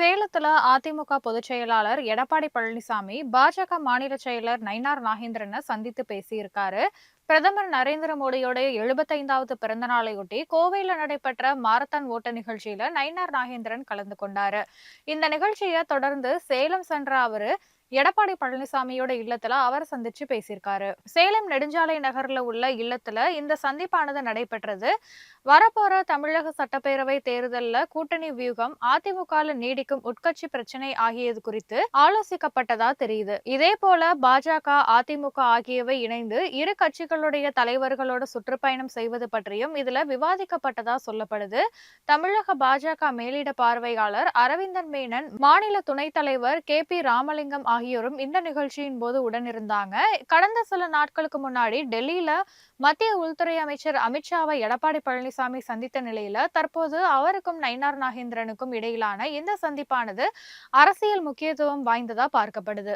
சேலத்துல அதிமுக பொதுச் செயலாளர் எடப்பாடி பழனிசாமி பாஜக மாநில செயலர் நயினார் நாகேந்திரனை சந்தித்து பேசியிருக்காரு. பிரதமர் நரேந்திர மோடியோட 75வது பிறந்த நாளையொட்டி கோவையில நடைபெற்ற மாரத்தான் ஓட்ட நிகழ்ச்சியில நயினார் நாகேந்திரன் கலந்து கொண்டாரு. இந்த நிகழ்ச்சியை தொடர்ந்து சேலம் சென்ற அவரு எடப்பாடி பழனிசாமியோட இல்லத்துல அவர் சந்திச்சு பேசியிருக்காரு. சேலம் நெடுஞ்சாலை நகர்ல உள்ள இல்லத்துல இந்த சந்திப்பானது நடைபெற்றது. வரப்போற தமிழக சட்டப்பேரவை தேர்தல்ல கூட்டணி வியூகம், அதிமுகல நீடிக்கும் உட்கட்சி பிரச்சனை ஆகியது குறித்து ஆலோசிக்கப்பட்டதா தெரியுது. இதே போல பாஜக, அதிமுக ஆகியவை இணைந்து இரு கட்சிகளுடைய தலைவர்களோட சுற்றுப்பயணம் செய்வது பற்றியும் இதுல விவாதிக்கப்பட்டதா சொல்லப்படுது. தமிழக பாஜக மேலிட பார்வையாளர் அரவிந்தன் மேனன், மாநில துணைத் தலைவர் KP ராமலிங்கம் ஆகியோரும் இந்த நிகழ்ச்சியின் போது உடனிருந்தாங்க. கடந்த சில நாட்களுக்கு முன்னாடி டெல்லியில மத்திய உள்துறை அமைச்சர் அமித்ஷாவை எடப்பாடி பழனிசாமி சந்தித்த நிலையில தற்போது அவருக்கும் நயினார் நாகேந்திரனுக்கும் இடையிலான இந்த சந்திப்பானது அரசியல் முக்கியத்துவம் வாய்ந்ததா பார்க்கப்படுது.